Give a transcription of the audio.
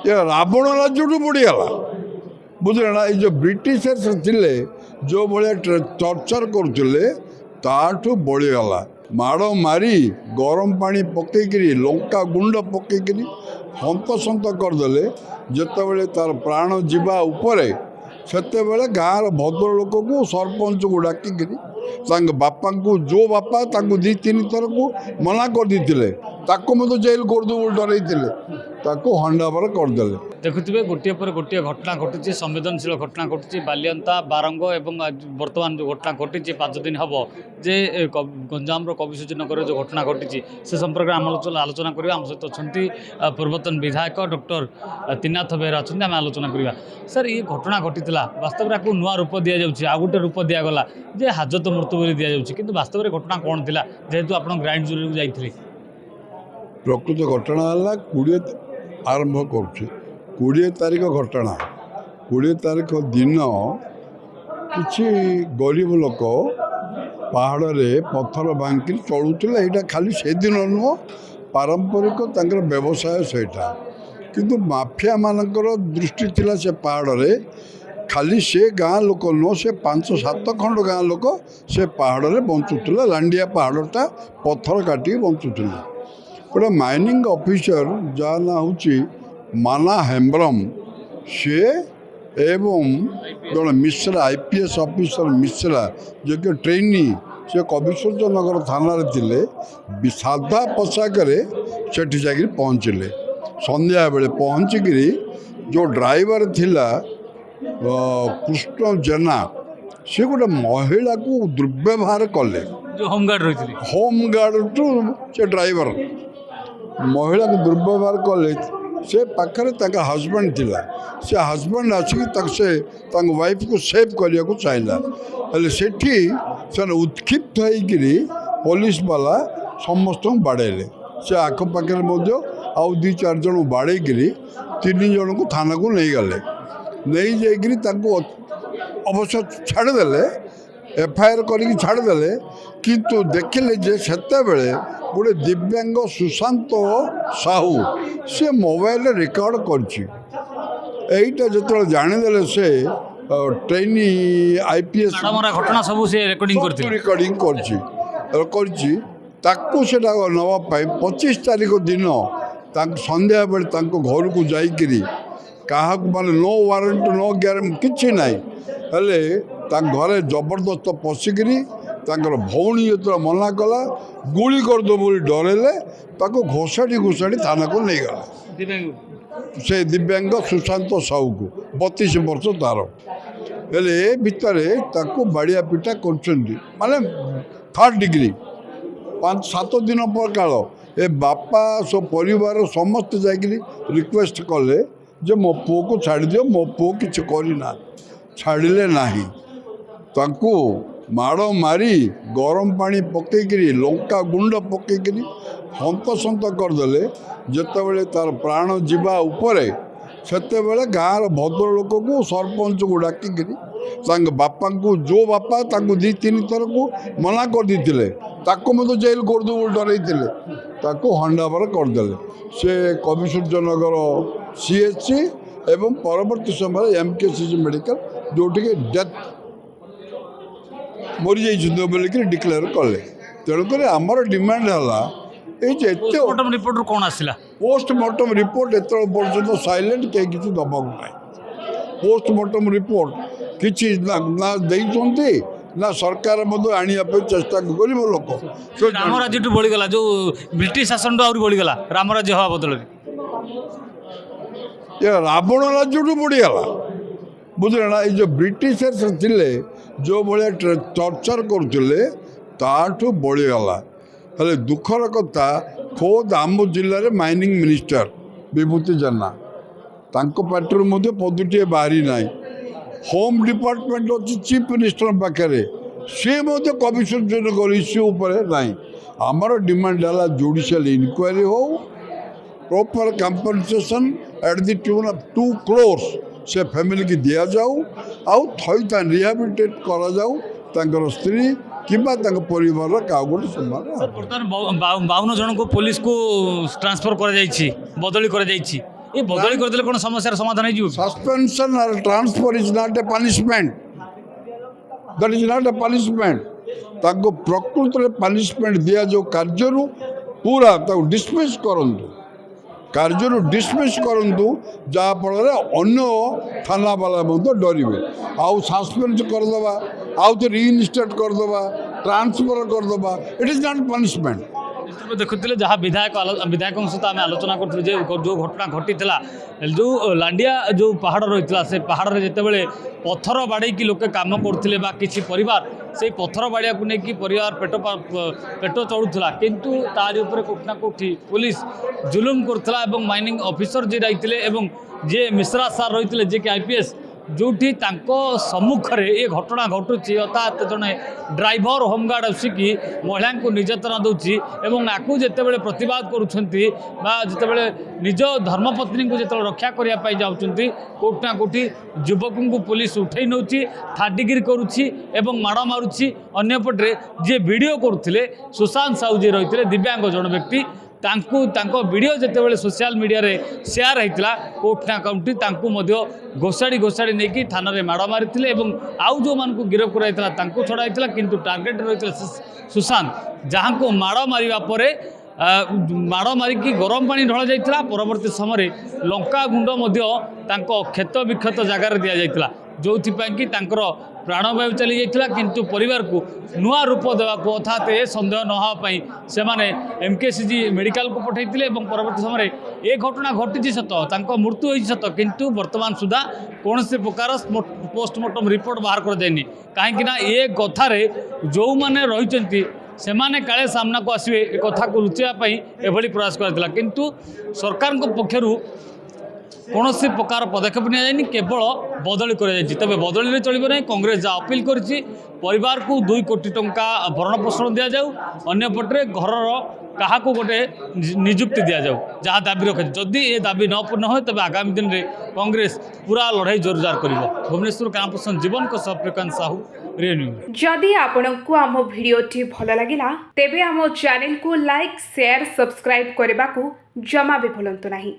ये रावण राज्य बढ़ीगला बुझे ना ये जो ब्रिटिशर्स थिले जो भाया टर्चर करुले ताठू बढ़ीगला माड़ मारी गरम पानी पकईकरी लंका गुंड पकईकरी हंतसंत करदे जिते तार प्राण जीवा उपरे सेते गाँव भद्रलोक को सरपंच को डाकिकी बापा को जो बापा दी तीन थर को मना कर देते जेल करदे डर हंडाबर करदे देखुए गोटे पर गोटे घटना घटुची संवेदनशील घटना घटुची बालियंता बारंग एवं बर्तमान जो घटना घटी 5 दिन हम जे गंजाम कविसूची नगर जो घटना घटी से संपर्क में आलोचना करवा आम सहित अच्छा पूर्वतन विधायक डॉक्टर त्रिनाथ बेहरा अच्छा आम आलोचना करवा सर ये घटना घटी वास्तव में नुआ रूप दि जाऊँगी आ गए रूप दिगला जे हाजत मृत्यु बोली दि जाऊँगी किंतु वास्तव में घटना कौन थी जेहेतु आप ग्राइंड जुरी जाइए प्रकृत घटना है 20 आरंभ कर 20 तारीख घटना 20 तारीख दिन किसी गरीब लोक पहाड़ रे पत्थर भांगी चलुला यहाँ खाली से दिन नुह पारंपरिक व्यवसाय सेटा किंतु माफिया मानकर दृष्टि थिला से पहाड़ रे खाली से गाँ लोक नुह से 5-7 खंड गाँ लोक से पहाड़ रे बंचुला लांडिया पहाड़टा पत्थर काटिक बंचुला गोटे माइनिंग ऑफिसर जहाँ ना हूँ माना हेम्ब्रम सी एवं जड़े मिश्रा आईपीएस ऑफिसर मिश्रा जो कि ट्रेनी से कविश्वर नगर थाना थे साधा पोशाक सेठी जाकर पहुँचले संध्या बेले पहुँचिकी जो ड्राइवर थिला कृष्ण जेना सी गोटे महिला को दुर्व्यवहार कले जो होमगार्ड टू से ड्राइवर महिला को दुर्व्यवहार कले से पाखरे हजबैंड थिला से हजबैंड आसिक से वाइफ को सेव करने को चाहिए सेठी से उत्क्षिप्त होकर पुलिस वाला समस्त बाड़ेले से आखपाखे आउ 2-4 जन बाड़ेकरी 3 जन को थाना को नहीं गले नहीं जाकरी अवश्य छाड़देले एफआईआर करके छाड़देले किंतु देखिले जे सेते बेले गोटे दिव्यांग सुशांत साहू से मोबाइल रिकॉर्ड करटा जो जाणीदे से ट्रेनी आईपीएस घटना सब से रिकॉर्डिंग नापी 25 तारीख दिन संध्या बेले घर को जाकरी क्या माने नो वारंट नो ग्यारंटी किसी ना हेले घरे जबरदस्त पशिकी भौणी जो मना कला गुली करदे बोली डरेले घोषाड़ी घोषाड़ी थाना को नहीं गला से दिव्यांग सुशांत साहू को 32 वर्ष तार हेले भितर बाड़िया पिटा कर माने 3rd डिग्री 5-7 दिन पर काल ए बापा सब परिवार समस्त जाकरी रिक्वेस्ट कले जे मो पुओ को छाड़ दियो मो पुओ किसी करना छाड़िले नाही तांको माड़ मारी गरम पानी पकईकरी लंका गुंड पकईकरी हंतसंत करदे जिते तार प्राण जीवा उपरे सेते गाँव भद्रलोक को सरपंच को डाकिकी बापा को जो बापा 2-3 थर को मना कर देते जेल करदे डर हंडाबर करदे से कविसूर्य नगर सीएचसी एवं परवर्ती समय एमकेसीजी मेडिकल जोटि डेथ मरी जाइए बोलिक डिक्लेयर कले तेणुक आमर डिमांड है पोस्टमार्टम रिपोर्ट कौन आसला पोस्टमार्टम रिपोर्ट एत पर्यटन साइलेंट कहीं किसी दबा ना पोस्टमार्टम रिपोर्ट किसी ना देते ना सरकार आने चेष्टा गरीब लोक राम राज्य बढ़ीगला जो ब्रिटिश शासन आहरी बढ़ीगला राम राज्य हवा बदल ये रावण राज्य बढ़ीगला बुझे ना ये जो ब्रिटिशर्स थिले जो भाया टर्चर करुले ताठू बढ़ीगला हेले दुखर कथा खोद आम जिले में माइनिंग मिनिस्टर विभूति जेना पार्टी पदुटे बाहरी ना होम डिपार्टमेंट अच्छी चीफ मिनिस्टर पाखे सी कविसूर्य नगर इश्यू ना आमर डिमांड है जुडिशियल इनक्वारी हो proper compensation at the tune of 2 crores से फैमिली की दिया जाऊ आउ थईता रिहाबिलिटेट करा जाऊ तांकर स्त्री किंबा परिवार का गोटे सम्मान 52 जन को पुलिस को ट्रांसफर कर बदली कर ये बदली करदेले कोन समस्यार समाधान हो जिवो Suspension or transfer is not a punishment. That is not a punishment. ତାଙ୍କୁ ପ୍ରକୃତରେ ପାନିଶମେଣ୍ଟ ଦିଆଯାଉ କାର୍ଯ୍ୟରୁ ପୁରା ତାକୁ ଡିସମିସ୍ କରନ୍ତୁ କାର୍ଯ୍ୟରୁ ଡିସମିସ୍ କରନ୍ତୁ ଯାହାଫଳରେ ଅନ୍ୟ ଥାନାବାଲା ମଧ୍ୟ ଡରିବେ ଆଉ ସସ୍ପେଣ୍ଡ କରିଦେବା ଆଉ ଥରେ ରିଇନଷ୍ଟେଟ୍ କରିଦେବା ଟ୍ରାନ୍ସଫର କରିଦେବା ଇଟ୍ ଇଜ୍ ନଟ୍ ପନିଶମେଣ୍ଟ। देखुले जहाँ विधायकों सहित आम आलोचना करूँ जो घटना घटी जो लांडिया जो पहाड़ रही से पहाड़ में जितेबाला पत्थर बाड़े लोके कम करुले किसी परिवार से पत्थर बाड़िया को लेकिन परिवार पेट चलूला किंतु तारी उपर कोठना कोठी पुलिस जुलुम करुला माइनिंग ऑफिसर जी रही जे मिश्रा सार रही जे कि आईपीएस जोटी सम्मुख में ये घटना घटुची अर्थात जड़े ड्राइवर होमगार्ड आसिकी महिला को निर्यातना दूसरी आपको जितेबाला प्रतिवाद करुँचे निज धर्मपत्नी को जो रक्षा करने जाऊँच कोठना कोठी युवक को पुलिस उठे नौ थार्डडिग्री करुच्ची माड़ मारुच्ची अंपटे जी वीडियो करुले सुशांत साहू जी रही दिव्यांग जन व्यक्ति तांको वीडियो जितेबाला सोशल मीडिया रे शेयर होता कोठना काउंटी घोषाड़ी घोषाड़ी नहीं थाना माड़ मारी आउ जो मान को गिरफ्त कराई छड़ा किंतु टार्गेट रही सुशांत जहाँ को माड़ मारिबा परे माड़ मारिकी गरम पानी ढला जाइतिला परवर्ती समय लंका गुंड क्षत विक्षत जगार दि जाइतिला जोथिपाई कि प्राणवायु चली जाइतिला किंतु परिवार को नुआ रूप देवाक अर्थात ए सन्देह नहापाई से एमकेसीजी मेडिकल को पठाइतिले परवर्ती समय ए घटना घटी सत मृत्यु होई सत किंतु वर्तमान सुधा कौन से प्रकार पोस्टमार्टम रिपोर्ट बाहर कर जाएनि कहीं ए कथार जो मैंने रही से माने काले सामना को आसवे ए कथा को लुचाई एभली प्रयास करथिला किंतु सरकार पक्षर कौन से प्रकार पदक्षेप नि केवल बदली कर तेज बदली चलो ना कांग्रेस जहाँ अपील करिछि परिवार को 2 कोटी टंका भरण पोषण दि जाऊ अंपटे घर क्या गोटे निजुक्ति दि जाऊ जहाँ दाबी रखे जदि ये दाबी न पूर्ण हो तेज आगामी दिन में कांग्रेस पूरा लड़ाई जोरदार कर भुवनेश्वर कैंपस जीवन को प्रकाश साहू रियो न्यूज। जदि आपंक आम भिडी भल लगा तेब आम चैनल को लाइक शेयर सब्सक्राइब करने को जमा भी भूलु नहीं।